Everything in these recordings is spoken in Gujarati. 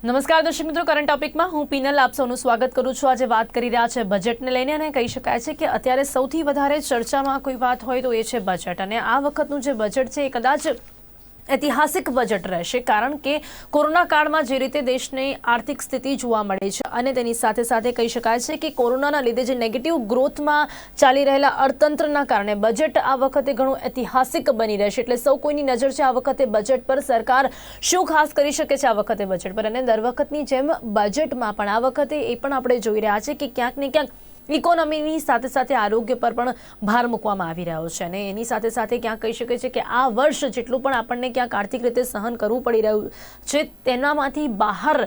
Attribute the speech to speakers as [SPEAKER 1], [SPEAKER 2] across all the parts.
[SPEAKER 1] નમસ્કાર દર્શક મિત્રો, કરંટ ટોપિકમાં હું પીનલ આપ સૌનું સ્વાગત કરું છું। આજે વાત કરી રહ્યા છે બજેટને લઈને અને કહી શકાય છે કે અત્યારે સૌથી વધારે ચર્ચામાં કોઈ વાત હોય તો એ છે બજેટ। અને આ વખતનું જે બજેટ છે એ કદાચ ઐતિહાસિક બજેટ રહેશે, કારણ કે કોરોના કાળમાં જે રીતે દેશની આર્થિક સ્થિતિ જોવા મળે છે અને તેની સાથે સાથે કહી શકાય છે કે કોરોનાના લીધે જે નેગેટિવ ગ્રોથમાં ચાલી રહેલા અર્થતંત્રના કારણે બજેટ આ વખતે ઘણું ઐતિહાસિક બની રહેશે। એટલે સૌ કોઈની નજર છે આ વખતે બજેટ પર, સરકાર શું ખાસ કરી શકે છે આ વખતે બજેટ પર। અને દર વખતની જેમ બજેટમાં પણ આ વખતે એ પણ આપણે જોઈ રહ્યા છે કે ક્યાંક ને ક્યાંક ઇકોનોમીની સાથે સાથે આરોગ્ય પર પણ ભાર મૂકવામાં આવી રહ્યો છે। અને એની સાથે સાથે ક્યાંક કહી શકે છે કે આ વર્ષ જેટલું પણ આપણને ક્યાંક આર્થિક રીતે સહન કરવું પડી રહ્યું છે તેનામાંથી બહાર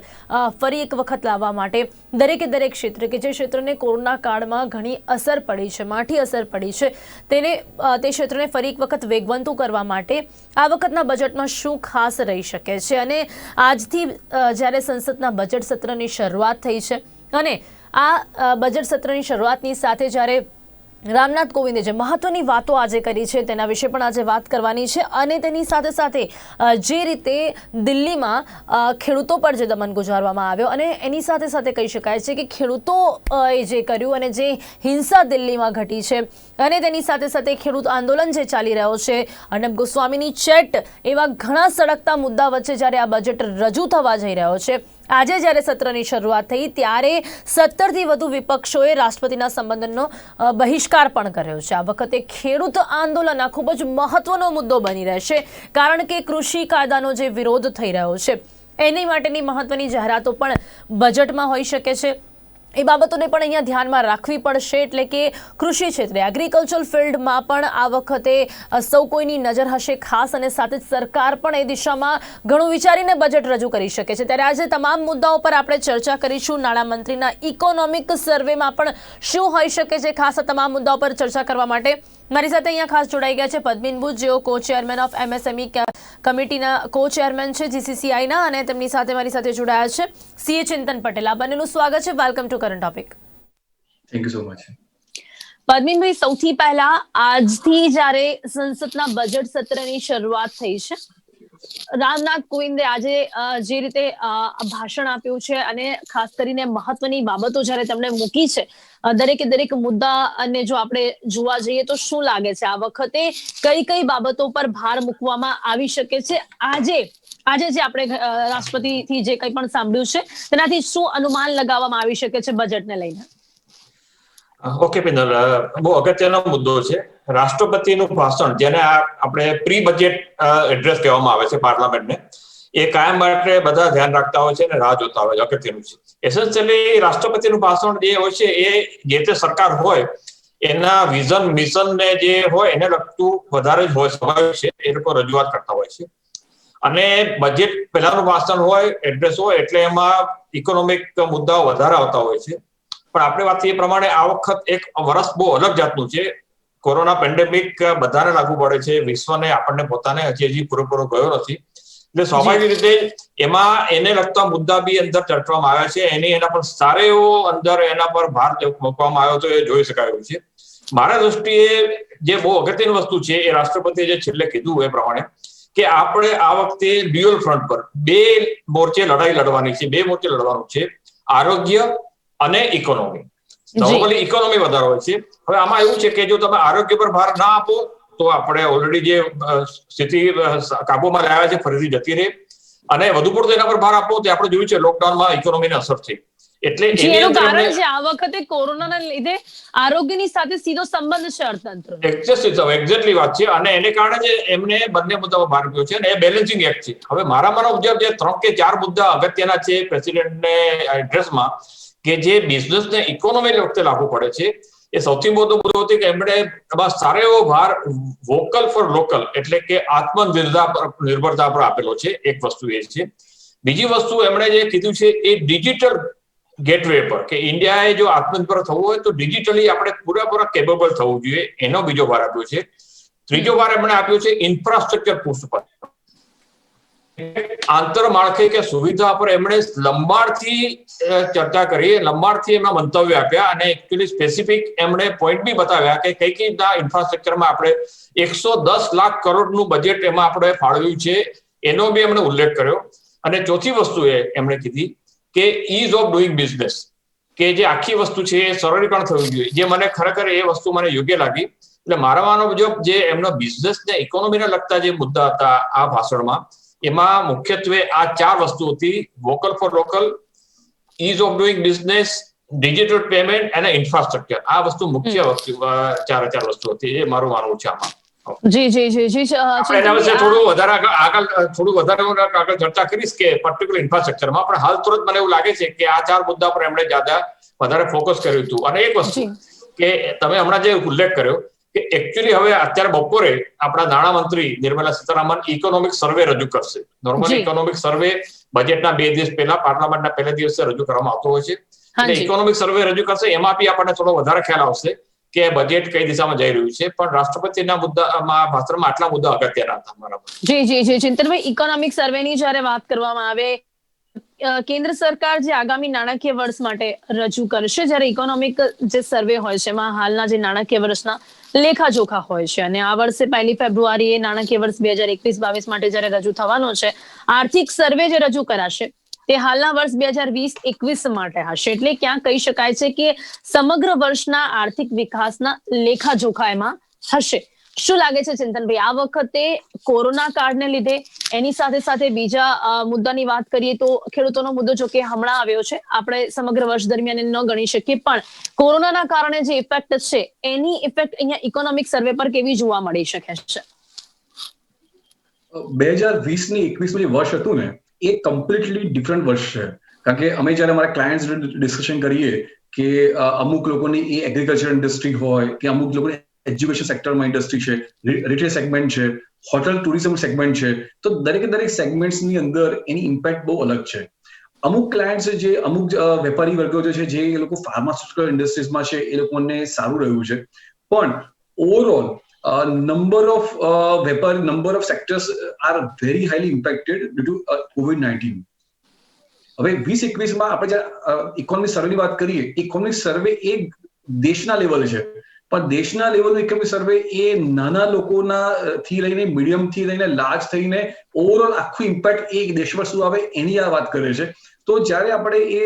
[SPEAKER 1] ફરી એક વખત લાવવા માટે દરેકે દરેક ક્ષેત્ર કે જે ક્ષેત્રને કોરોના કાળમાં ઘણી અસર પડી છે, માઠી અસર પડી છે, તે ક્ષેત્રને ફરી એક વખત વેગવંતું કરવા માટે આ વખતના બજેટમાં શું ખાસ રહી શકે છે। અને આજથી જ્યારે સંસદના બજેટ સત્રની શરૂઆત થઈ છે અને આ બજેટ સત્રની શરૂઆતની સાથે જ્યારે રામનાથ કોવિંદે જે મહત્વની વાતો આજે કરી છે તેના વિશે પણ આજે વાત કરવાની છે। અને તેની સાથે સાથે જે રીતે દિલ્હીમાં ખેડૂતો પર જે દમન ગુજારવામાં આવ્યો અને એની સાથે સાથે કહી શકાય છે કે ખેડૂતોએ જે કર્યું અને જે હિંસા દિલ્હીમાં ઘટી છે અને તેની સાથે સાથે ખેડૂત આંદોલન જે ચાલી રહ્યો છે, અર્નબ ગોસ્વામીની ચેટ, એવા ઘણા સળગતા મુદ્દા વચ્ચે જ્યારે આ બજેટ રજૂ થવા જઈ રહ્યો છે, આજે જ્યારે સત્રની શરૂઆત થઈ ત્યારે 17થી વધુ વિપક્ષોએ રાષ્ટ્રપતિના સંબોધનનો બહિષ્કાર પણ કર્યો છે। આ વખતે ખેડૂત આંદોલન આ ખૂબ જ મહત્વનો મુદ્દો બની રહેશે, કારણ કે કૃષિ કાયદાનો જે વિરોધ થઈ રહ્યો છે એની માટેની મહત્વની જાહેરાતો પણ બજેટમાં હોઈ શકે છે। એ બાબતોને પણ અહીંયા ધ્યાનમાં રાખવી પડશે। એટલે કે કૃષિ ક્ષેત્રે, એગ્રીકલ્ચર ફિલ્ડમાં પણ આ વખતે સૌ કોઈની નજર હશે ખાસ, અને સાથે જ સરકાર પણ એ દિશામાં ઘણું વિચારીને બજેટ રજૂ કરી શકે છે। ત્યારે આજે તમામ મુદ્દાઓ પર આપણે ચર્ચા કરીશું। નાણામંત્રીના ઇકોનોમિક સર્વેમાં પણ શું હોઈ શકે છે, ખાસ આ તમામ મુદ્દાઓ પર ચર્ચા કરવા માટે મારી સાથે અહીંયા ખાસ જોડાઈ ગયા છે પદ્મિન બુચ, જેઓ કો ચેરમેન ઓફ MSME કમિટીના કો ચેરમેન છે GCCIના, અને તેમની સાથે મારી સાથે જોડાયા છે CA ચિંતન પટેલ। આ બંનેનું સ્વાગત છે। Welcome to current topic.
[SPEAKER 2] Thank you so much.
[SPEAKER 1] પદ્મિનભાઈ, સૌથી પહેલા આજથી જ્યારે સંસદના બજેટ સત્રની શરૂઆત થઈ છે, રામનાથ કોવિંદે આજે જે રીતે ભાષણ આપ્યું છે અને ખાસ કરીને મહત્વની બાબતો જ્યારે તેમણે મૂકી છે, દરેકે દરેક મુદ્દા, અને જો આપણે જોવા જઈએ તો શું લાગે છે આ વખતે કઈ કઈ બાબતો પર ભાર મૂકવામાં આવી શકે છે? આજે જે આપણે રાષ્ટ્રપતિથી જે કંઈ પણ સાંભળ્યું છે તેનાથી શું અનુમાન લગાવવામાં આવી શકે છે બજેટને લઈને?
[SPEAKER 2] ઓકે પિનલ, બહુ અગત્યનો મુદ્દો છે રાષ્ટ્રપતિનું ભાષણ, જેને આપણે પ્રી બજેટ એડ્રેસ કહેવામાં આવે છે પાર્લામેન્ટને। એ કાયમ માટે બધા ધ્યાન રાખતા હોય છે અને રાહ જોતા હોય છે, અગત્યનું છે। એસેન્શિયલી રાષ્ટ્રપતિનું ભાષણ જે હોય છે એ જે તે સરકાર હોય એના વિઝન મિશન ને જે હોય એને લગતું વધારે જ હોય, સ્વાભાવિક છે, એ લોકો રજૂઆત કરતા હોય છે। અને બજેટ પહેલાનું ભાષણ હોય, એડ્રેસ હોય, એટલે એમાં ઇકોનોમિક મુદ્દાઓ વધારે આવતા હોય છે। પણ આપણે વાત એ પ્રમાણે આ વખત એક વર્ષ બહુ અલગ જાતનું છે। કોરોના પેન્ડેમિક બધાને લાગુ પડે છે, વિશ્વને, આપણને પોતાને હજી પૂરેપૂરો ગયો નથી, એટલે સ્વાભાવિક રીતે એમાં એને લગતા મુદ્દા બી અંદર ચર્ચવામાં આવ્યા છે। એના પર સારો એવો અંદર એના પર ભાર મૂકવામાં આવ્યો તો એ જોઈ શકાયું છે। મારા દૃષ્ટિએ જે બહુ અગત્યની વસ્તુ છે એ રાષ્ટ્રપતિએ જે છેલ્લે કીધું એ પ્રમાણે કે આપણે આ વખતે ડ્યુઅલ ફ્રન્ટ પર બે મોરચે લડાઈ લડવાની છે, બે મોરચે લડવાનું છે, આરોગ્ય અને ઇકોનોમી। નોર્મલી ઇકોનોમી વધારે હોય છે। હવે આમાં એવું છે કે જો તમે આરોગ્ય પર ભાર ના આપો તો આપણે ઓલરેડી જે સ્થિતિ કાબુમાં લાવ્યા છે ફરીથી જતી રહે, અને વધુ પડતો એના પર ભાર આપો તો આપણે જોયું છે લોકડાઉનમાં ઇકોનોમીને અસર થઈ। એટલે
[SPEAKER 1] એનું કારણ છે આ વખતે કોરોનાના લીધે આરોગ્યની સાથે સીધો સંબંધ છે અર્થતંત્રનો।
[SPEAKER 2] એક્ઝેક્ટલી વાત છે, અને એને કારણે જ એમને બંને મુદ્દાઓ ભાર આપ્યો છે, અને એ બેલેન્સિંગ એક્ટ છે। હવે મારા મુજબ જે 3 કે 4 મુદ્દા અગત્યના છે પ્રેસિડેન્ટને એડ્રેસમાં, કે જે બિઝનેસને ઇકોનોમી વખતે લાગુ પડે છે, એ સૌથી મોટો મુદ્દો હતો કે એમણે સારો એવો ભાર વોકલ ફોર લોકલ એટલે કે આત્મનિર્ભરતા પર આપેલો છે। એક વસ્તુ એ છે। બીજી વસ્તુ એમણે જે કીધું છે એ ડિજિટલ ગેટવે પર, કે ઇન્ડિયાએ જો આત્મનિર્ભર થવું હોય તો ડિજિટલી આપણે પૂરેપૂરા કેપેબલ થવું જોઈએ, એનો બીજો ભાર આપ્યો છે। ત્રીજો ભાર એમણે આપ્યો છે ઇન્ફ્રાસ્ટ્રક્ચર પુશ પર, આંતરમાળખાકીય સુવિધા પર એમણે લંબાણથી ચર્ચા કરી, લંબાણથી એમના મંતવ્ય આપ્યા, અને એકચ્યુઅલી સ્પેસિફિક એમણે પોઈન્ટ બી બતાવ્યા કે કઈ રીતના ઇન્ફ્રાસ્ટ્રક્ચરમાં આપણે 110 લાખ કરોડનું બજેટ એમાં આપણે ફાળવ્યું છે, એનો બી એમણે ઉલ્લેખ કર્યો। અને ચોથી વસ્તુ એમણે કીધી કે ઇઝ ઓફ ડુઈંગ બિઝનેસ, કે જે આખી વસ્તુ છે એ સરળીકરણ થવી જોઈએ, જે મને ખરેખર એ વસ્તુ મને યોગ્ય લાગી. એટલે મારા માનવ મુજબ જે એમના બિઝનેસ ને ઇકોનોમીને લગતા જે મુદ્દા હતા આ ભાષણમાં, એમાં મુખ્યત્વે આ 4 વસ્તુ હતી: vocal for local, ease of doing business, digital payment અને ઇન્ફ્રાસ્ટ્રક્ચર. આ વસ્તુ મુખ્ય ચાર વસ્તુ હતી, એ મારું માનવું છે આમાં.
[SPEAKER 1] જી જી જી જી
[SPEAKER 2] આપણે એના વિશે થોડું વધારે આગળ ચર્ચા કરીશ કે પર્ટિક્યુલર ઇન્ફ્રાસ્ટ્રક્ચરમાં, પણ હાલ તુરંત મને એવું લાગે છે કે આ 4 મુદ્દા પર એમણે વધારે ફોકસ કર્યું હતું. અને એક વસ્તુ કે તમે હમણાં જે ઉલ્લેખ કર્યો કે એકચ્યુઅલી હવે અત્યારે બપોરે આપણા નાણામંત્રી નિર્મલા સીતારામન ઇકોનોમિક સર્વે રજૂ કરશે. નોર્મલી ઇકોનોમિક સર્વે બજેટના 2 દિવસ પહેલા પાર્લામેન્ટના પહેલા દિવસે રજૂ કરવામાં આવતો હોય છે. એટલે ઇકોનોમિક સર્વે રજૂ કરશે, એમાં બી આપણને થોડો વધારે ખ્યાલ આવશે કે બજેટ કઈ દિશામાં જઈ રહ્યું છે. પણ રાષ્ટ્રપતિના મુદ્દામાં ભાષણમાં આટલા મુદ્દા અગત્યના હતા મારા માટે.
[SPEAKER 1] જી જી જી ચિંતનભાઈ, ઇકોનોમિક સર્વેની જ્યારે વાત કરવામાં આવે, કેન્દ્ર સરકાર જે આગામી નાણાકીય વર્ષ માટે રજૂ કરશે, જ્યારે ઇકોનોમિક જે સર્વે હોય છે એમાં હાલના જે નાણાકીય વર્ષના લેખાજોખા હોય છે, અને આ વર્ષે 1 ફેબ્રુઆરીએ નાણાકીય વર્ષ 2021-22 માટે જ્યારે રજૂ થવાનો છે, આર્થિક સર્વે જે રજૂ કરાશે તે હાલના વર્ષ 2020-21 માટે હશે. એટલે ક્યાં કહી શકાય છે કે સમગ્ર વર્ષના આર્થિક વિકાસના લેખાજોખા એમાં હશે. શું લાગે છે ચિંતનભાઈ, આ વખતે કોરોના કાળને લીધે, એની સાથે સાથે બીજા મુદ્દાની વાત કરીએ તો ખેડૂતોનો મુદ્દો જો કે હમણાં આવ્યો છે, આપણે સમગ્ર વર્ષ દરમિયાન ન ગણી શકીએ, પણ કોરોનાના કારણે જે ઇફેક્ટ છે એની ઇફેક્ટ અહીંયા ઇકોનોમિક સર્વે પર કેવી જોવા મળી શકે છે?
[SPEAKER 3] 2020-21 જે વર્ષ હતું ને, એ કમ્પ્લીટલી ડિફરન્ટ વર્ષ છે. કારણ કે અમે જયારે અમારા ક્લાયન્ટ્સ ડિસ્કશન કરીએ કે અમુક લોકોની એ એગ્રીકલ્ચર ઇન્ડસ્ટ્રી હોય કે અમુક લોકોની એજ્યુકેશન સેક્ટરમાં ઇન્ડસ્ટ્રી છે, રિટેલ સેગમેન્ટ છે, હોટલ ટુરિઝમ સેગમેન્ટ છે, તો દરેક સેગમેન્ટ્સની અંદર એની ઇમ્પેક્ટ બહુ અલગ છે. અમુક ક્લાયન્ટ્સ જે અમુક વેપારી વર્ગો જે છે, જે એ લોકો ફાર્માસ્યુટિકલ ઇન્ડસ્ટ્રીઝમાં છે, એ લોકોને સારું રહ્યું છે. પણ overall number of sectors are very highly impacted due to COVID-19. હવે 2021માં આપણે જ્યારે ઇકોનોમિક સર્વેની વાત કરીએ, ઇકોનોમિક સર્વે એ દેશના લેવલે છે, પણ દેશના લેવલનો ઇકોનોમિક સર્વે એ નાના લોકોના થી લઈને મીડિયમ થી લઈને લાર્જ થઈને ઓવરઓલ આખું ઇમ્પેક્ટ એક દેશ પર શું આવે એની આ વાત કરે છે. તો જ્યારે આપણે એ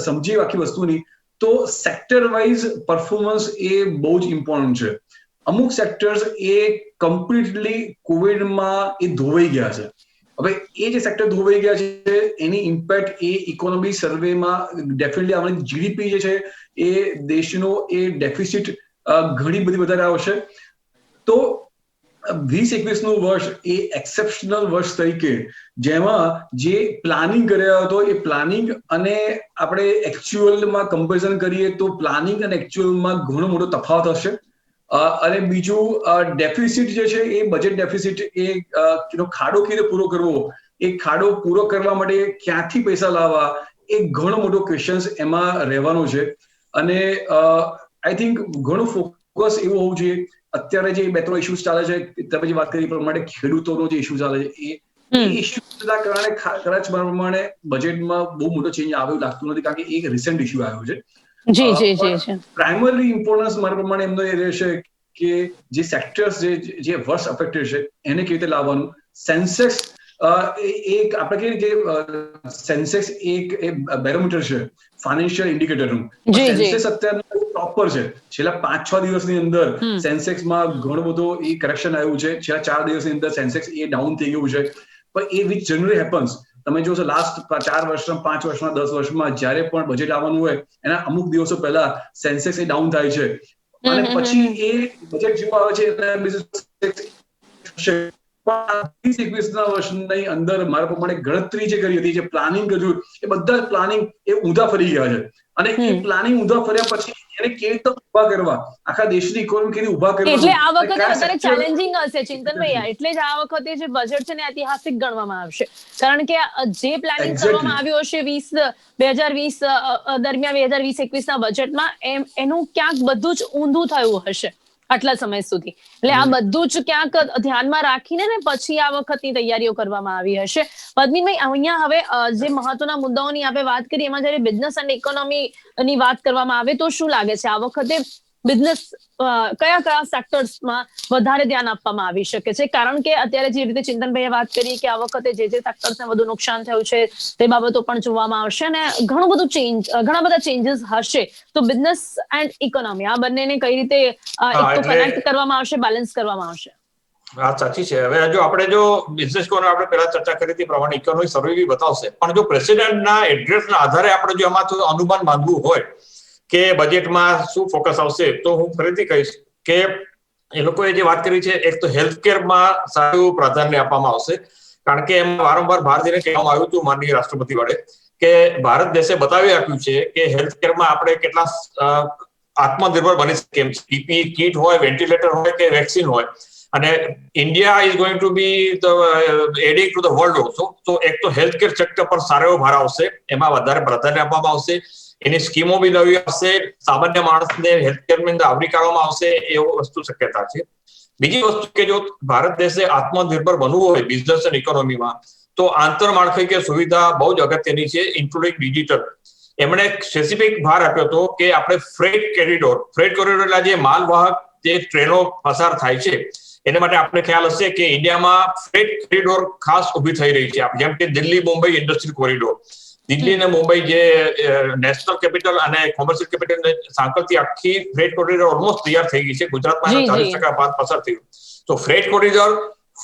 [SPEAKER 3] સમજીએ આખી વસ્તુની, તો સેક્ટર વાઇઝ પરફોર્મન્સ એ બહુ જ ઇમ્પોર્ટન્ટ છે. અમુક સેક્ટર્સ એ કમ્પ્લીટલી કોવિડમાં એ ધોવાઈ ગયા છે. હવે એ જે સેક્ટર ધોવાઈ ગયા છે એની ઇમ્પેક્ટ એ ઇકોનોમી સર્વેમાં ડેફિનેટલી આવવાની જીડીપી જે છે એ દેશનો એ ડેફિસિટ ઘણી બધી વધારે આવશે. તો 2021નું વર્ષ એ એક્સેપ્શનલ વર્ષ તરીકે જેમાં જે પ્લાનિંગ કર્યા હતો એ પ્લાનિંગ અને આપણે એકચ્યુઅલમાં કમ્પેરિઝન કરીએ તો પ્લાનિંગ અને એકચ્યુઅલમાં ઘણો મોટો તફાવત હશે. અને બીજું ડેફિસિટ જે છે એ બજેટ ડેફિસિટ એ ખાડો કેવી રીતે પૂરો કરવો, એ ખાડો પૂરો કરવા માટે ક્યાંથી પૈસા લાવવા, એ ઘણો મોટો ક્વેશ્ચન્સ એમાં રહેવાનો છે. અને આઈ થિંક ઘણું ફોકસ એવું હોવું જોઈએ. અત્યારે જે 2-3 ઇસ્યુઝ ચાલે છે, તમે જે વાત કરી એ પ્રમાણે ખેડૂતોનો જે ઇસ્યુ ચાલે છે, એ ઇસ્યુના કારણે કદાચ પ્રમાણે બજેટમાં બહુ મોટો ચેન્જ આવ્યો લાગતું નથી, કારણ કે એક રિસેન્ટ ઇસ્યુ આવ્યો છે. પ્રાઇમરી ઇમ્પોર્ટન્સ મારા પ્રમાણે એમનો એ રહેશે કે જે સેક્ટર્સ જે વર્ષ અફેક્ટેડ છે એને કેવી રીતે લાવવાનું. સેન્સેક્સ એક આપણે કહીએ કે સેન્સેક્સ એક બેરોમીટર છે ફાઇનાન્શિયલ ઇન્ડિકેટરનું. સેન્સેક્સ અત્યારે ટોપ પર છે. છેલ્લા 5-6 દિવસની અંદર સેન્સેક્સમાં ઘણો બધો એ કરેક્શન આવ્યું છે. છેલ્લા 4 દિવસની અંદર સેન્સેક્સ એ ડાઉન થઈ ગયું છે. પણ એ વિચ જનરલી હેપન્સ, તમે જોશો લાસ્ટ 4 વર્ષમાં, 5 વર્ષમાં, 10 વર્ષમાં જ્યારે પણ બજેટ આવવાનું હોય એના અમુક દિવસો પહેલા સેન્સેક્સ એ ડાઉન થાય છે, અને પછી એ બજેટ જેવું આવે છે એટલે 2021ના વર્ષની અંદર મારા પ્રમાણે ગણતરી જે કરી હતી, જે પ્લાનિંગ કર્યું, એ બધા પ્લાનિંગ એ ઊંધા ફરી ગયા છે. અને એ પ્લાનિંગ ઊંધા ફર્યા પછી એને કેવી રીતે ઉભા કરવા, આખા દેશની ઇકોનોમી કેવી ઉભા કરવા,
[SPEAKER 1] એટલે આ વખતે વધારે ચેલેન્જિંગ હશે ચિંતનભાઈ. એટલે જ આ વખતે જે બજેટ છે ને ઐતિહાસિક ગણવામાં આવશે, કારણ કે જે પ્લાનિંગ કરવામાં આવ્યું હશે 2020 દરમિયાન 2020-21ના બજેટમાં એનું ક્યાંક બધું જ ઊંધું થયું હશે આટલા સમય સુધી. એટલે આ બધું જ ક્યાંક ધ્યાનમાં રાખીને ને પછી આ વખતની તૈયારીઓ કરવામાં આવી હશે. પદ્મિનભાઈ, અહીંયા હવે જે મહત્વના મુદ્દાઓની આપણે વાત કરી, એમાં જયારે બિઝનેસ અને ઇકોનોમી ની વાત કરવામાં આવે તો શું લાગે છે આ વખતે બિઝનેસ કયા કયા સેક્ટર્સમાં વધારે ધ્યાન આપવામાં આવી શકે છે? કારણ કે અત્યારે જે રીતે ચિંતનભાઈએ વાત કરી કે આ વખતે જે સેક્ટર્સને વધુ નુકસાન થયું છે તે બાબતો પણ જોવામાં આવશે અને ઘણા બધા ચેન્જીસ હશે. તો બિઝનેસ એન્ડ ઇકોનોમી આ બંનેને કઈ રીતે એક તો કનેક્ટ કરવામાં આવશે, બેલેન્સ કરવામાં આવશે?
[SPEAKER 2] વાત સાચી છે. હવે જો બિઝનેસ કોને આપણે પહેલા ચર્ચા કરી હતી પ્રમાણે ઇકોનોમિક સર્વે બી બતાવશે, પણ જો પ્રેસિડેન્ટના એડ્રેસના આધારે આપણે જો આમાં અનુમાન બાંધવું હોય કે બજેટમાં શું ફોકસ આવશે, તો હું ફરીથી કહીશ કે એ લોકોએ જે વાત કરી છે, એક તો હેલ્થ કેરમાં સારું પ્રાધાન્ય આપવામાં આવશે, કારણ કે એમાં વારંવાર ભારતીયને કહેવામાં આવ્યું હતું માનનીય રાષ્ટ્રપતિ વડે કે ભારત દેશે બતાવી આપ્યું છે કે હેલ્થ કેરમાં આપણે કેટલા આત્મનિર્ભર બની શકીએ એમ છે. પીપીઈ કીટ હોય, વેન્ટિલેટર હોય કે વેક્સિન હોય, અને India is going to be adding to the world also. તો એક તો હેલ્થ કેર સેક્ટર પર સારો એવો ભાર આવશે, એમાં વધારે પ્રાધાન્ય આપવામાં આવશે. એની સ્કીમો બી નવી આવશે, સામાન્ય માણસને હેલ્થકેરની અંદર આવરી કાઢવામાં આવશે, એવો વસ્તુ શક્યતા છે. બીજી વસ્તુ કે જો ભારત દેશે આત્મનિર્ભર બનવું હોય બિઝનેસ અને ઇકોનોમીમાં, તો આંતરમાળખાકીય સુવિધા બહુ જ અગત્યની છે, ઇન્ક્લુડિંગ ડિજિટલ. એમણે સ્પેસિફિક ભાર આપ્યો હતો કે આપણે ફ્રેટ કોરિડોર જે માલવાહક જે ટ્રેનો પસાર થાય છે, એના માટે આપણે ખ્યાલ હશે કે ઇન્ડિયામાં ફ્રેટ કોરિડોર ખાસ ઊભી થઈ રહી છે. જેમ કે દિલ્હી મુંબઈ ઇન્ડસ્ટ્રીયલ કોરિડોર, દિલ્હી અને મુંબઈ જે નેશનલ કેપિટલ અને કોમર્શિયલ કેપિટલ સાંકળતી આખી ફ્રેટ કોરિડોર ઓલમોસ્ટ તૈયાર થઈ ગઈ છે. ગુજરાતમાં 40% ભાગ પસાર થયું. તો freight corridor,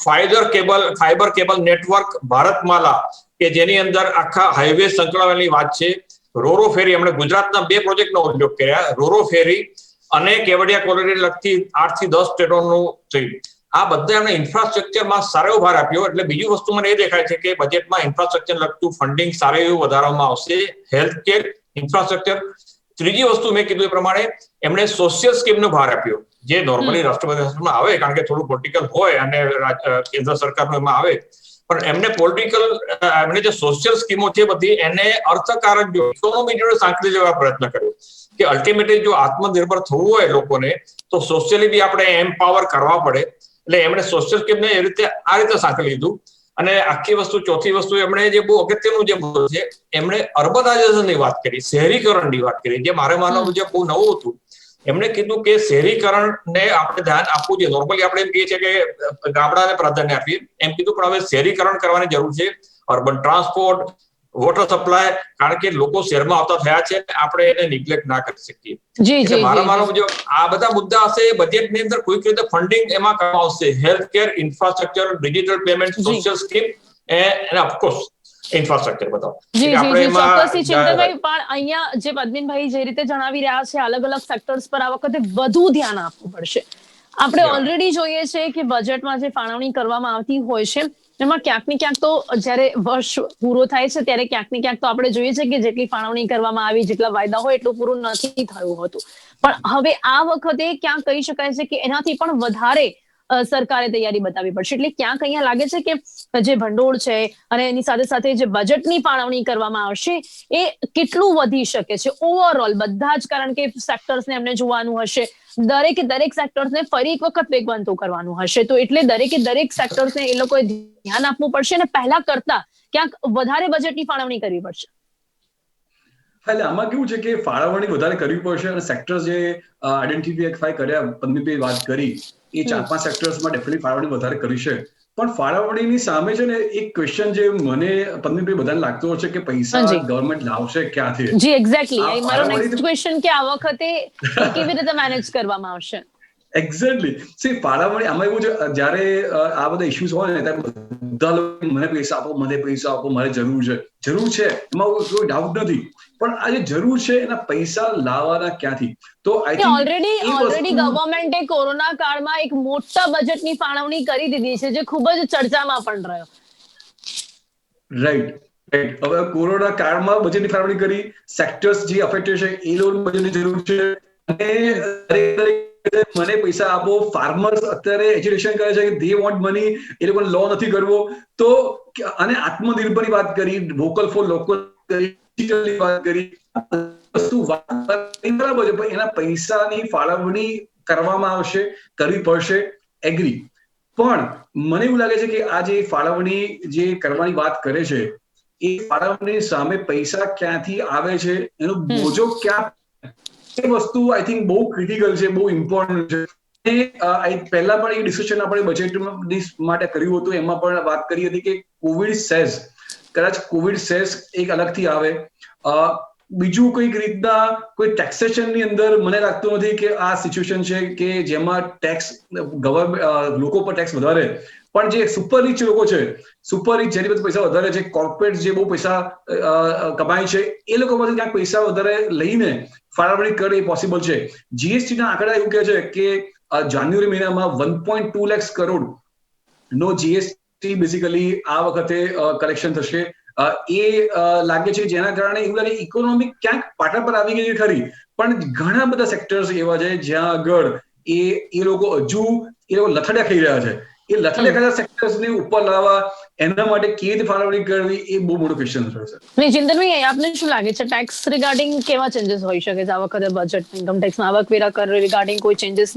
[SPEAKER 2] fibre cable network, Bharatmala કે જેની અંદર આખા હાઈવે સંકળાવેલી વાત છે. રોરો ફેરી, એમણે ગુજરાતના 2 પ્રોજેક્ટનો ઉપયોગ કર્યા, રોરો ફેરી અને કેવડિયા કોરિડોર લગતી 8 થી 10 ટ્રેનોનું થયું. આ બધા એમણે ઇન્ફ્રાસ્ટ્રક્ચરમાં સારો ભાર આપ્યો. એટલે બીજી વસ્તુ મને એ દેખાય છે કે બજેટમાં ઇન્ફ્રાસ્ટ્રક્ચર લગતું ફંડિંગ સારું એવું વધારવામાં આવશે, હેલ્થ કેર, ઇન્ફ્રાસ્ટ્રક્ચર. ત્રીજી વસ્તુ મેં કીધું એ પ્રમાણે એમણે સોશિયલ સ્કીમનો ભાર આપ્યો, જે નોર્મલી રાષ્ટ્રપતિ આવે, કારણ કે થોડું પોલિટિકલ હોય અને કેન્દ્ર સરકારનું એમાં આવે, પણ એમણે જે સોશિયલ સ્કીમો છે બધી એને અર્થકારક જો ઇકોનોમી જોડે સાંકળી લેવા પ્રયત્ન કર્યો કે અલ્ટિમેટલી જો આત્મનિર્ભર થવું હોય લોકોને, તો સોશિયલી બી આપણે એમ્પાવર કરવા પડે. એટલે એમણે સોશિયલ સ્કીમને આ રીતે સાંકળી લીધું. અને આખી વસ્તુ, ચોથી વસ્તુ એમણે જે બહુ અગત્યનું જે મુદ્દો છે, એમણે અર્બનાઇઝેશનની વાત કરી, શહેરીકરણની વાત કરી, જે મારે માનવું જે બહુ નવું હતું. એમણે કીધું કે શહેરીકરણને આપણે ધ્યાન આપવું જોઈએ. નોર્મલી આપણે એમ કહીએ છીએ કે ગામડાને પ્રાધાન્ય આપીએ, એમ કીધું, પણ હવે શહેરીકરણ કરવાની જરૂર છે. અર્બન ટ્રાન્સપોર્ટ, વોટર સપ્લાય, કારણ કે લોકો શહેરમાં આવતા થયા છે, આપણે એને નિગ્લેક્ટ ના કરી શકીએ. એટલે મારા માનવ મુજબ આ બધા મુદ્દા હશે. બજેટની અંદર કોઈક રીતે ફંડિંગ એમાં કરવામાં આવશે, health care, infrastructure, digital payment, social scheme અને ઓફકોર્સ ઇન્ફ્રાસ્ટ્રક્ચર બતાવો.
[SPEAKER 1] ચોક્કસથી ચિંતનભાઈ, પણ અહીંયા જે પદ્મિનભાઈ જે રીતે જણાવી રહ્યા છે, અલગ અલગ સેક્ટર્સ પર આ વખતે વધુ ધ્યાન આપવું પડશે. આપણે ઓલરેડી જોઈએ છે કે બજેટમાં જે ફાળવણી કરવામાં આવતી હોય છે, એમાં ક્યાંક ને ક્યાંક તો જ્યારે વર્ષ પૂરો થાય છે ત્યારે ક્યાંક ને ક્યાંક તો આપણે જોઈએ છે કે જેટલી ફાળવણી કરવામાં આવી, જેટલા વાયદા હોય એટલું પૂરું નથી થયું હતું. પણ હવે આ વખતે ક્યાંક કહી શકાય છે કે એનાથી પણ વધારે સરકારે તૈયારી બતાવવી પડશે. એટલે ક્યાંક અહીંયા લાગે છે કે જે ભંડોળ છે અને એની સાથે સાથે જે બજેટની ફાળવણી કરવામાં આવશે એ કેટલું વધી શકે છે ઓવરઓલ બધા જ, કારણ કે સેક્ટર્સને એમને જોવાનું હશે, દરેક સેક્ટર્સને ફરી એક વખત વેગવંતું કરવાનું હશે. તો એટલે દરેક સેક્ટર્સને એ લોકોએ ધ્યાન આપવું પડશે અને પહેલા કરતા ક્યાંક વધારે બજેટની ફાળવણી કરવી પડશે.
[SPEAKER 3] એટલે આમાં કેવું છે કે ફાળવણી વધારે કરવી પડશે અને સેક્ટર્સ જે આઈડેન્ટિફાઈ કર્યા, પદ્મિનીભાઈ વાત કરી, એ 4-5 સેક્ટર્સમાં ડેફિનેટલી ફાળવણી વધારે કરી છે. પણ ફાળવણીની સામે છે ને એક ક્વેશ્ચન જે મને પદ્મિનીભાઈ બધાને લાગતો હોય છે કે પૈસા ગવર્મેન્ટ લાવશે ક્યાંથી?
[SPEAKER 1] જી એક્ઝેક્ટલી, મારો નેક્સ્ટ ક્વેશ્ચન કે આ વખતે કેવી રીતે મેનેજ કરવામાં આવશે?
[SPEAKER 3] એક્ઝેક્ટલી, ફાળવણી આમાં એવું છે, જ્યારે આ બધા ઇશ્યુઝ હોય ને ત્યારે બધા લોકો મને પૈસા આપો, મારે જરૂર છે, એમાં કોઈ ડાઉટ નથી. પણ આ જે જરૂર છે એના પૈસા લાવવાના ક્યાંથી? તો આઈ થિંક
[SPEAKER 1] ઓલરેડી ગવર્મેન્ટે કોરોના કાળમાં એક મોટા બજેટની ફાળવણી કરી દીધી છે, જે ખૂબ જ ચર્ચામાં પણ રહ્યો.
[SPEAKER 3] રાઈટ. હવે કોરોના કાળમાં બજેટની ફાળવણી કરી, સેક્ટર્સ જે અફેક્ટેડ છે એ લોકોની બજેટની જરૂર છે, અને મને પૈસા આપો. ફાર્મર્સ અત્યારે એજ્યુકેશન કરે છે, દે વોન્ટ મની, એ લોકોને લો નથી કરવો. તો અને આત્મનિર્ભરની વાત કરી, વોકલ ફોર લોકલ કરી, ડિજિટલની વાત કરી, વસ્તુ બરાબર છે, પણ એના પૈસાની ફાળવણી કરવામાં આવશે, કરવી પડશે, એગ્રી. પણ મને એવું લાગે છે કે આ જે ફાળવણી જે કરવાની વાત કરે છે, એ ફાળવણી સામે પૈસા ક્યાંથી આવે છે, એનો બોજો ક્યાં એ વસ્તુ આઈ થિંક બહુ ક્રિટિકલ છે, બહુ ઇમ્પોર્ટન્ટ છે. પહેલા પણ એ ડિસ્કશન આપણે બજેટ માટે કર્યું હતું, એમાં પણ વાત કરી હતી કે કોવિડ સેસ, કદાચ કોવિડ સેસ એક અલગથી આવે. બીજું કોઈક રીતના કોઈ ટેક્સેશનની અંદર મને લાગતું નથી કે આ સિચ્યુએશન છે કે જેમાં ટેક્સ ગવર્મેન્ટ લોકો પર ટેક્સ વધારે, પણ જે સુપર રિચ લોકો છે, સુપર રિચ જેની પાસે પૈસા વધારે છે, કોર્પોરેટ જે બહુ પૈસા કમાય છે, એ લોકો પાસે ક્યાંક પૈસા વધારે લઈને ફાળવણી કરે એ પોસિબલ છે. જીએસટી ના આંકડા એવું કહે છે કે જાન્યુઆરી મહિનામાં 1.2 લાખ કરોડ નો જીએસટી બેઝિકલી આ વખતે કલેક્શન થશે. એ લાગે છે, જેના કારણે એવું લાગે ઇકોનોમી ક્યાંક પાટા પર આવી ગઈ છે ખરી, પણ ઘણા બધા સેક્ટર્સ એવા છે જ્યાં આગળ એ લોકો હજુ લથડિયા ખાઈ રહ્યા છે. એ લથડિયા ખાતા સેક્ટર્સને ઉપર લાવવા, એના માટે કેવી રીતે ફાળવણી કરવી, એ બહુ મોટો ક્વેશ્ચન છે.
[SPEAKER 1] નહીં, ચિંતનભાઈ, આપને શું લાગે છે ટેક્સ રિગાર્ડિંગ કેવા ચેન્જીસ હોઈ શકે છે આ વખતે બજેટ ઇન્કમ ટેક્સમાં, આવકવેરા કર રિગાર્ડિંગ કોઈ ચેન્જીસ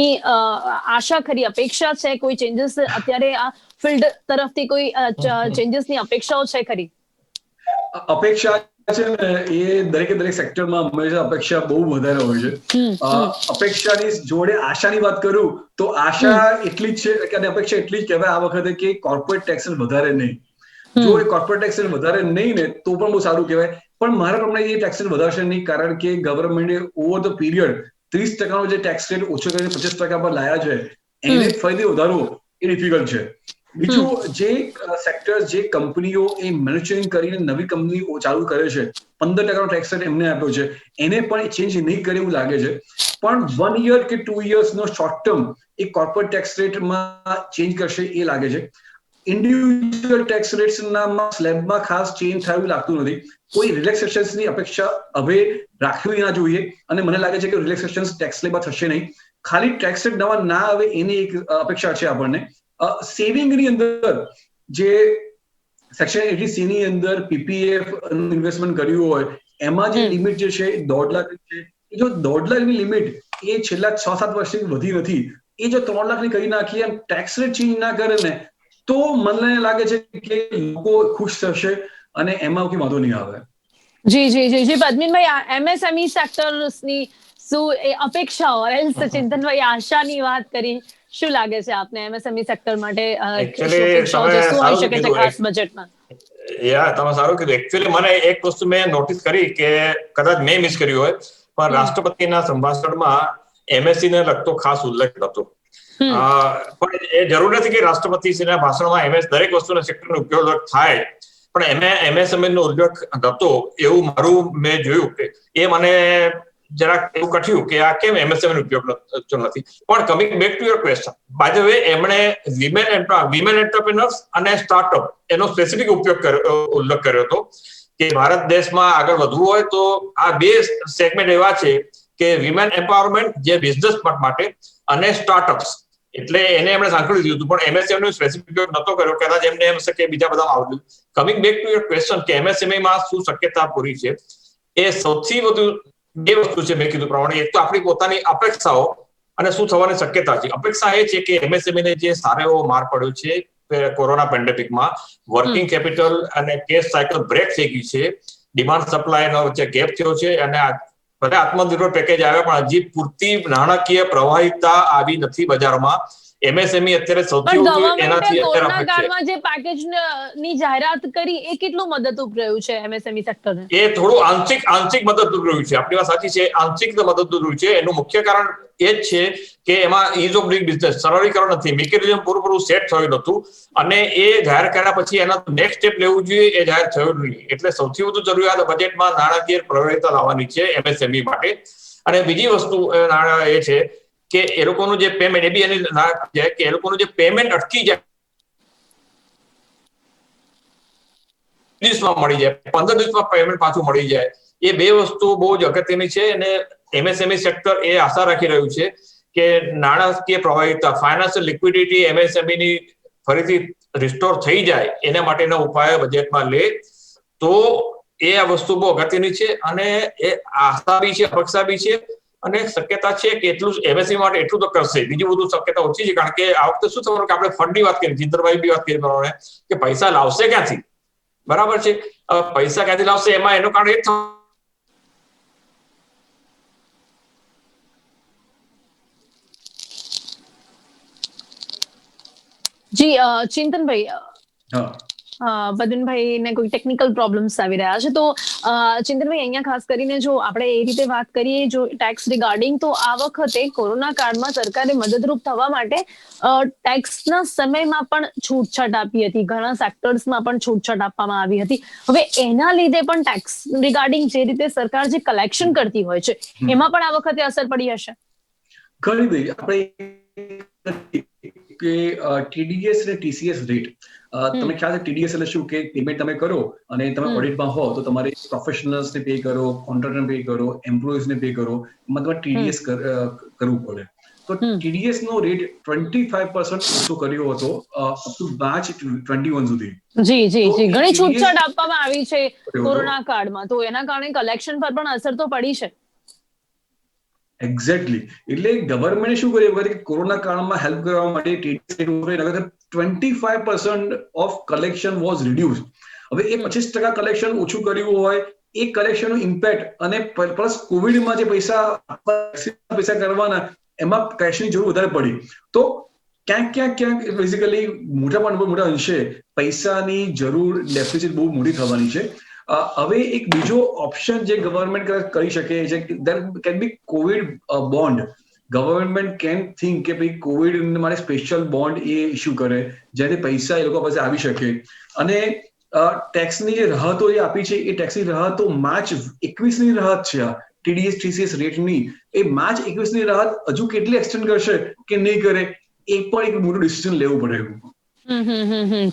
[SPEAKER 1] ની આશા ખરી, અપેક્ષા છે? કોઈ ચેન્જીસ અત્યારે આ ફિલ્ડ તરફથી કોઈ ચેન્જીસની અપેક્ષાઓ છે ખરી?
[SPEAKER 3] અપેક્ષા છે ને, એ દરેક સેક્ટરમાં હંમેશા અપેક્ષા બહુ વધારે હોય છે. અપેક્ષાની જોડે આશાની વાત કરું તો આશા એટલી જ છે કે અપેક્ષા એટલી જ કહેવાય આ વખતે કે કોર્પોરેટ ટેક્સ વધારે નહીં. જો એ કોર્પોરેટ ટેક્સ વધારે નહીં ને તો પણ બહુ સારું કહેવાય, પણ મારા પ્રમાણે એ ટેક્સ વધારશે નહીં, કારણ કે ગવર્મેન્ટે ઓવર ધ પીરિયડ 30% જે ટેક્સ રેટ ઓછો કરીને 50% પર લાયા છે, એને ફરીથી વધારવો એ ડિફિકલ્ટ છે. બીજું, જે સેક્ટર, જે કંપનીઓ એ મેન્યુફેક્ચરિંગ કરીને નવી કંપની ચાલુ કરે છે, 15% ટેક્સ રેટ એમને આપ્યો છે, એને પણ ચેન્જ નહીં કરે એવું લાગે છે. પણ 1 year કે 2 years નો શોર્ટ ટર્મ એ કોર્પોરેટ ટેક્સ રેટમાં ચેન્જ કરશે એ લાગે છે. ઇન્ડિવિજ્યુઅલ ટેક્સ રેટ્સના સ્લેબમાં ખાસ ચેન્જ થાય એવું લાગતું નથી. કોઈ રિલેક્સેશન્સની અપેક્ષા હવે રાખવી ના જોઈએ, અને મને લાગે છે કે રિલેક્સેશન ટેક્સ સ્લેબમાં થશે નહીં. ખાલી ટેક્સ રેટ નવા ના આવે એની એક અપેક્ષા છે આપણને. સેવિંગની અંદર જે સેક્શન 80C ની અંદર પીપીએફ ઇન્વેસ્ટમેન્ટ કર્યું હોય, એમાં જે લિમિટ જે છે 1.5 લાખ છે, એ જો 1.5 લાખની લિમિટ એ છેલ્લા 6-7 વર્ષથી વધી નથી, એ જો 3 લાખની કરી નાખી એમ ટેક્સ રેટ ચેન્જ ના કરે ને, તો મને લાગે છે કે લોકો ખુશ થશે અને એમાં કોઈ વાંધો નહીં આવે.
[SPEAKER 1] જી પદ્મિનભાઈ, એમએસએમઈ સેક્ટર્સની શું એ અપેક્ષાઓ, ચિંતનભાઈ આશાની વાત કરી, શું લાગે છે આપને એમએસએમઈ સેક્ટર માટે શું હોઈ શકે છે ખાસ બજેટમાં?
[SPEAKER 2] તમે સારું કીધું. એકચ્યુઅલી મને એક વસ્તુ મેં નોટિસ કરી કે કદાચ મેં મિસ કર્યું હોય, પણ રાષ્ટ્રપતિના સંભાષણમાં એમએસસી ને લગતો ખાસ ઉલ્લેખ નહોતો. પણ એ જરૂર નથી કે રાષ્ટ્રપતિના ભાષણમાં દરેક વસ્તુના સેક્ટરનો ઉપયોગ થાય, પણ એમએસએમઈ નો ઉલ્લેખ નહોતો એવું મારું મેં જોયું કે એ મને જરાક એવું કઠ્યું કે આ કેમ એમએસએમઈ ઉપયોગ નથી. પણ coming back to your question, by the way, એમણે વિમેન એન્ટરપ્રિનર્સ અને સ્ટાર્ટઅપ એનો સ્પેસિફિક ઉલ્લેખ કર્યો હતો કે ભારત દેશમાં આગળ વધવું હોય તો આ બે સેગમેન્ટ એવા છે કે વિમેન એમ્પાવરમેન્ટ જે બિઝનેસ માટે, અને સ્ટાર્ટઅપ્સ, એટલે એને એમણે સાંકળી દીધું હતું. પણ એમએસએમઈ સ્પેસિફિક ઉપયોગ નહોતો કર્યો, કદાચ એમને એમ છે કે બીજા બધા આવડ્યું. Coming back to your question કે એમએસએમઈ માં શું શક્યતા પૂરી છે, એ સૌથી વધુ બે વસ્તુ છે મેં કીધું પ્રમાણે. એક તો આપણી પોતાની અપેક્ષાઓ અને શું થવાની શક્યતા છે. અપેક્ષા એ છે કે એમએસએમઈ ને જે સારો એવો માર પડ્યો છે કોરોના પેન્ડેમિકમાં, વર્કિંગ કેપિટલ અને કેશ સાયકલ બ્રેક થઈ ગઈ છે, ડિમાન્ડ સપ્લાયનો વચ્ચે ગેપ થયો છે, અને ભલે આત્મનિર્ભર પેકેજ આવ્યા પણ હજી પૂરતી નાણાકીય પ્રવાહિતા આવી નથી બજારમાં. એમએસએમઈ અત્યારે સૌથી વધુ એનાથી અત્યારે અપેક્ષા છે.
[SPEAKER 1] જે પેકેજની જાહેરાત કરી એ કેટલું મદદરૂપ રહ્યું છે એમએસએમઈ સેક્ટરને?
[SPEAKER 2] એ થોડું આંશિક મદદરૂપ રહ્યું છે. આપણી વાત સાચી છે, આંશિક મદદરૂપ રહ્યું છે. એનું મુખ્ય કારણ એ જ છે કે એમાં ઇઝ ઓફ ડુઇંગ બિઝનેસ, સરળીકરણ નથી, મિકેનિઝમ પૂરું સેટ થયું નહોતું, અને એ જાહેર કર્યા પછી એના નેક્સ્ટ સ્ટેપ લેવું જોઈએ એ જાહેર થયું નહીં. એટલે સૌથી વધુ જરૂરિયાત બજેટમાં નાણાકીય પ્રવાહિતા લાવવાની છે એમએસએમઈ માટે. અને બીજી વસ્તુ એ છે કે એ લોકોનું જે પેમેન્ટ, એ બી એની જાય કે એ લોકોનું જે પેમેન્ટ અટકી જાય, દિવસમાં મળી જાય, 15 દિવસમાં પેમેન્ટ પાછું મળી જાય, એ બે વસ્તુ બહુ જ અગત્યની છે. અને એમએસએમઈ સેક્ટર એ આશા રાખી રહ્યું છે કે નાણાકીય પ્રવાહિતા, ફાઇનાન્શિયલ લિક્વિડિટી એમએસએમઈ ની ફરીથી રિસ્ટોર થઈ જાય, એના માટેના ઉપાયો બજેટમાં લે તો એ આ વસ્તુ બહુ અગત્યની છે. અને એ આશા બી છે, અપેક્ષા બી છે, અને શક્યતા છે કે એટલું એમએસએમઈ માટે એટલું તો કરશે. બીજું બધું શક્યતા ઓછી છે, કારણ કે આ વખતે શું થવાનું કે આપણે ફંડની વાત કરી, જીતરભાઈ બી વાત કરી પ્રમાણે કે પૈસા લાવશે ક્યાંથી, બરાબર છે, પૈસા ક્યાંથી લાવશે, એમાં એનું કારણ એ
[SPEAKER 1] જી ચિંતનભાઈ,
[SPEAKER 3] હા
[SPEAKER 1] બદનભાઈ ને કોઈ ટેકનિકલ પ્રોબ્લેમ્સ આવી રહ્યા છે, તો ચિંતનભાઈ અહીંયા ખાસ કરીને જો આપણે એ રીતે વાત કરીએ જો ટેક્સ રિગાર્ડિંગ, તો આ વખતે કોરોના કાળમાં સરકારે મદદરૂપ થવા માટે ટેક્સના સમયમાં પણ છૂટછાટ આપી હતી, ઘણા સેક્ટર્સમાં પણ છૂટછાટ આપવામાં આવી હતી. હવે એના લીધે પણ ટેક્સ રિગાર્ડિંગ જે રીતે સરકાર જે કલેક્શન કરતી હોય છે એમાં પણ આ વખતે અસર પડી હશે.
[SPEAKER 3] ઘણી બધી આપણે કે ટીડીએસ અને ટીસીએસ રેટ, તમે ખ્યાલ છે ટીડીએસ એટલે શું કે પેમેન્ટ તમે કરો અને તમે ઓડિટમાં હો તો તમારે પ્રોફેશનલ્સને પે કરો, કોન્ટ્રાક્ટરને પે કરો, એમ્પ્લોઈઝને પે કરો, એમાં તમારે ટીડીએસ કરવું પડે. તો ટીડીએસ નો રેટ 25% ઓછો કર્યો હતો અપ ટુ માર્ચ 21 સુધી.
[SPEAKER 1] જી જી જી, ઘણી છૂટછાટ આપવામાં આવી છે કોરોના કાળમાં, તો એના કારણે કલેક્શન પર પણ અસર તો પડી છે.
[SPEAKER 3] એક્ઝેક્ટલી, એટલે ગવર્મેન્ટે શું કર્યું કે કોરોના કાળમાં હેલ્પ કરવા માટે TDS 25% of collection was reduced. હવે એ 25% કલેક્શન ઓછું કર્યું હોય, એ કલેક્શનનું ઇમ્પેક્ટ અને પ્લસ કોવિડમાં જે પૈસા કરવાના એમાં કેશની જરૂર વધારે પડી. તો ક્યાંક બેઝિકલી મોટા અંશે પૈસાની જરૂર ડેફિસિટ બહુ મોટી થવાની છે. હવે એક બીજો ઓપ્શન જે ગવર્મેન્ટ કરી શકે છે, there can be covid bond. Government can think કે ભાઈ કોવિડ માટે સ્પેશિયલ બોન્ડ એ ઇસ્યુ કરે જેથી પૈસા એ લોકો પાસે આવી શકે. અને ટેક્સની જે રાહતો જે આપી છે એ ટેક્સની રાહતો માર્ચ 21ની રાહત છે. આ ટીડીએસ ટીસીએસ રેટની એ માર્ચ 21ની રાહત હજુ કેટલી એક્સટેન્ડ કરશે કે નહીં કરે, એ પણ એક મોટું ડિસિઝન લેવું પડે.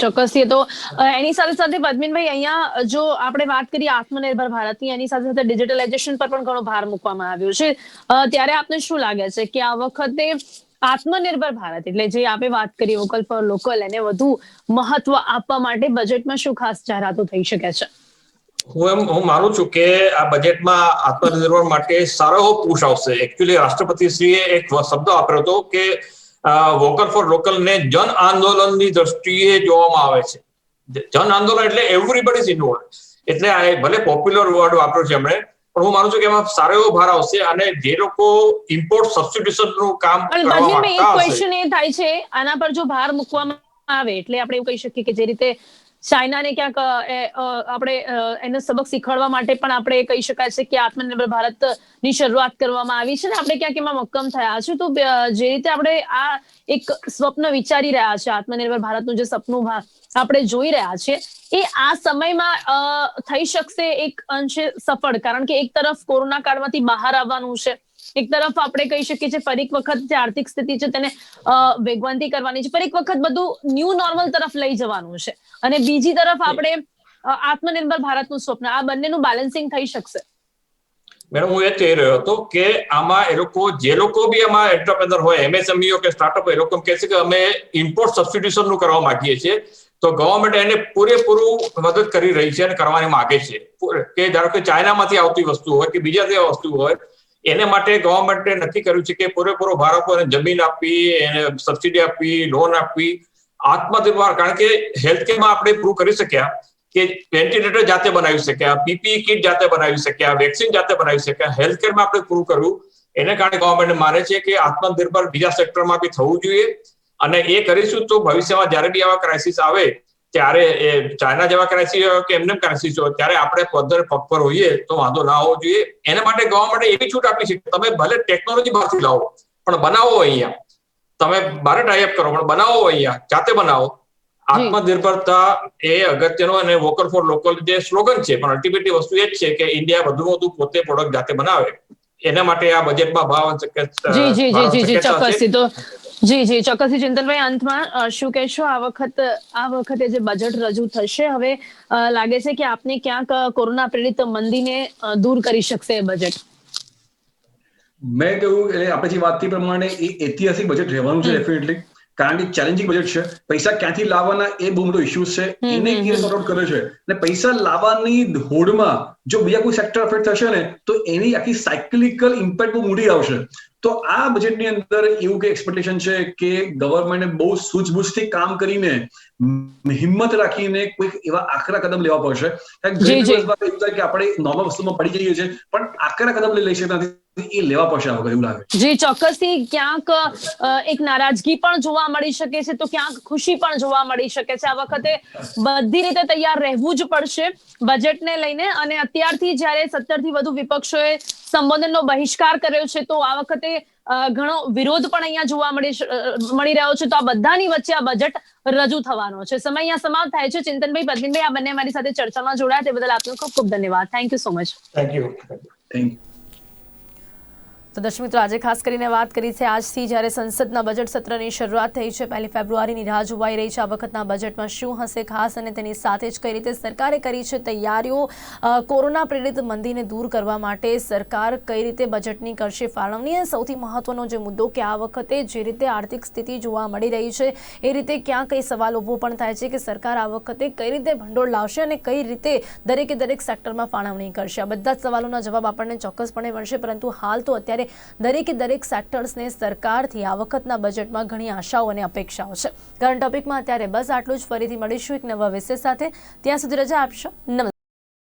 [SPEAKER 1] ચોક્કસથી. તો એની સાથે સાથે પદ્મિનભાઈ, અહીંયા જો આપણે વાત કરીએ આત્મનિર્ભર ભારતની, એની સાથે સાથે ડિજિટલાઇઝેશન પર પણ ઘણો ભાર મૂકવામાં આવ્યો છે, ત્યારે આપને શું લાગે છે કે આ વખતે આત્મનિર્ભર ભારત એટલે જે આપણે વાત કરી વોકલ ફોર લોકલ, એને વધુ મહત્વ આપવા માટે બજેટમાં શું ખાસ જાહેરાતો થઈ શકે છે?
[SPEAKER 2] હું માનું છું કે આ બજેટમાં આત્મનિર્ભર માટે સારો એવો પુશ આવશે. એકચ્યુઅલી રાષ્ટ્રપતિશ્રીએ એક શબ્દ વાપર્યો હતો કે વોકલ ફોર લોકલ ને જન આંદોલનની દ્રષ્ટિએ જોવામાં આવે છે. જન આંદોલન એટલે એવરીબડી ઇઝ ઇન્વોલ્વ, એટલે આ ભલે પોપ્યુલર વર્ડ વાપર્યો છે એમણે, પણ હું માનું છું કે એમાં સારો એવો ભાર આવશે. અને જે લોકો ઇમ્પોર્ટ સબસ્ટિટ્યુશનનું કામ કરવા માંગતા હશે,
[SPEAKER 1] ક્વેશ્ચન એ થાય છે આના પર જો ભાર મૂકવામાં આવે એટલે આપણે એવું કહી શકીએ કે જે રીતે ચાઇનાને ક્યાંક આપણે એને સબક શીખવાડવા માટે પણ આપણે કહી શકાય છે કે આત્મનિર્ભર ભારતની શરૂઆત કરવામાં આવી છે ને આપણે ક્યાંક એમાં મક્કમ થયા છે. તો જે રીતે આપણે આ એક સ્વપ્ન વિચારી રહ્યા છે, આત્મનિર્ભર ભારતનું જે સપનું આપણે જોઈ રહ્યા છીએ, એ આ સમયમાં થઈ શકશે એક અંશે સફળ, કારણ કે એક તરફ કોરોના કાળમાંથી બહાર આવવાનું છે, એક તરફ આપણે કહી શકીએ છીએ ફરી એક વખત જે આર્થિક સ્થિતિ છે તેને વેગવંતી કરવાની છે, ફરી એક વખત બધું ન્યૂ નોર્મલ તરફ લઈ જવાનું છે, અને બીજી તરફ આપણે આત્મનિર્ભર ભારતનું સ્વપ્ન, આ બંનેનું બેલેન્સિંગ થઈ શકશે.
[SPEAKER 2] મેડમ, હું એ કહી રહ્યો હતો કે આમાં એ લોકો જે લોકો બી આમાં એન્ટરપ્રેનર હોય, એમએસએમઈઓ કે સ્ટાર્ટઅપ, એ લોકો કહે છે કે અમે ઇમ્પોર્ટ સબસ્ટિટ્યુશનનું કરવા માંગીએ છીએ, તો ગવર્મેન્ટ એને પૂરેપૂરું મદદ કરી રહી છે અને કરવાની માંગે છે. કે ધારો કે ચાઇનામાંથી આવતી વસ્તુ હોય કે બીજાથી વસ્તુ હોય, એને માટે ગવર્મેન્ટે નક્કી કર્યું છે કે પૂરેપૂરો ભાર આપવો, એને જમીન આપવી, એને સબસિડી આપવી, લોન આપવી, આત્મનિર્ભર. કારણ કે હેલ્થકેરમાં આપણે પ્રૂવ કરી શક્યા કે વેન્ટિલેટર જાતે બનાવી શક્યા, પીપીઈ કિટ જાતે બનાવી શક્યા, વેક્સિન જાતે બનાવી શક્યા, હેલ્થકેરમાં આપણે પ્રૂવ કર્યું. એને કારણે ગવર્મેન્ટ માને છે કે આત્મનિર્ભર બીજા સેક્ટરમાં બી થવું જોઈએ. અને એ કરીશું તો ભવિષ્યમાં જ્યારે બી આવા ક્રાઇસિસ આવે, ત્યારે એ ચાઇના જેવા ક્રાઇસિસ હોય કે એમને ક્રાઇસિસ હોય, ત્યારે આપણે પગ પર હોઈએ તો વાંધો ના હોવો જોઈએ. એના માટે ગવર્મેન્ટે એવી છૂટ આપી છે કે તમે ભલે ટેકનોલોજી બહારથી લાવો પણ બનાવો અહીંયા, તમે બારે ટાઈપ કરો પણ બનાવો અહીંયા, જાતે બનાવો. આત્મનિર્ભરતા એ અગત્યનો, અને વોકલ ફોર લોકલ જે સ્લોગન છે, પણ અલ્ટિમેટલી વસ્તુ એ જ છે કે ઇન્ડિયા વધુમાં વધુ પોતે પ્રોડક્ટ જાતે બનાવે. એના માટે આ બજેટમાં ભાવ
[SPEAKER 1] જી ચોક્કસથી. ચિંતનભાઈ, અંતમાં શું કહેશો? આ વખતે જે બજેટ રજૂ થશે, હવે લાગે છે કે આપને ક્યાંક કોરોના પ્રેરિત મંદીને દૂર કરી શકશે એ બજેટ?
[SPEAKER 3] મેં કહ્યું એટલે આપણે જે વાત પ્રમાણે એ ઐતિહાસિક બજેટ રહેવાનું છે ડેફિનેટલી, કારણ કે ચેલેન્જિંગ બજેટ છે. પૈસા ક્યાંથી લાવવાના એ બહુ મોટો ઇશ્યુ છે, એને કેવી સોર્ટ આઉટ કરે છે. અને પૈસા લાવવાની હોડમાં જો બીજા કોઈ સેક્ટર અફેક્ટ થશે ને તો એની આખી સાયકલિકલ ઇમ્પેક્ટ બહુ મોટી આવશે. તો આ બજેટની અંદર એવું કે એક્સપેક્ટેશન છે કે ગવર્મેન્ટે બહુ સૂઝબૂછથી કામ કરીને હિંમત રાખીને કોઈક એવા આકરા કદમ લેવા પડશે.
[SPEAKER 1] જી, જી.
[SPEAKER 3] એવું થાય કે આપણે નોર્મલ વસ્તુમાં પડી જઈએ છીએ પણ આકરા કદમ લઈ શકતા નથી, એ લેવા પડશે આ વખતે એવું લાગે.
[SPEAKER 1] જી, ચોક્કસથી ક્યાંક એક નારાજગી પણ જોવા મળી શકે છે તો ક્યાંક ખુશી પણ જોવા મળી શકે છે. આ વખતે બધી રીતે તૈયાર રહેવું જ પડશે બજેટને લઈને. અને અત્યારથી જ્યારે 17 થી વધુ વિપક્ષોએ સંબોધનનો બહિષ્કાર કર્યો છે તો આ વખતે ઘણો વિરોધ પણ અહીંયા જોવા મળી રહ્યો છે. તો આ બધાની વચ્ચે આ બજેટ રજૂ થવાનો છે. સમય અહીંયા સમાપ્ત થાય છે. ચિંતનભાઈ, પ્રદ્વીનભાઈ, આ બંને મારી સાથે ચર્ચામાં જોડાયા તે બદલ આપનો ખૂબ ખૂબ ધન્યવાદ. Thank you so much.
[SPEAKER 2] Thank you.
[SPEAKER 3] Thank you.
[SPEAKER 1] તો દર્શક મિત્રો, આજે ખાસ કરીને વાત કરી છે આજથી જ્યારે સંસદના બજેટ સત્રની શરૂઆત થઈ છે. 1 ફેબ્રુઆરીની રાહ જોવાઈ રહી છે. આ વખતના બજેટમાં શું હશે ખાસ, અને તેની સાથે જ કઈ રીતે સરકારે કરી છે તૈયારીઓ, કોરોના પ્રેરિત મંદીને દૂર કરવા માટે સરકાર કઈ રીતે બજેટની કરશે ફાળવણી. અને સૌથી મહત્વનો જે મુદ્દો કે આ વખતે જે રીતે આર્થિક સ્થિતિ જોવા મળી રહી છે એ રીતે ક્યાં કઈ સવાલ ઊભો પણ થાય છે કે સરકાર આ વખતે કઈ રીતે ભંડોળ લાવશે અને કઈ રીતે દરેક સેક્ટરમાં ફાળવણી કરશે. આ બધા જ સવાલોના જવાબ આપણને ચોક્કસપણે મળશે. પરંતુ હાલ તો અત્યારે દરેક સેક્ટર્સને સરકારથી આ વખતના બજેટમાં ઘણી આશાઓ અને અપેક્ષાઓ છે. કરંટ ટોપિકમાં અત્યારે બસ આટલું જ. ફરીથી મળીશું એક નવા વિષય સાથે. ત્યાં સુધી રજા આપશો. નમસ્કાર.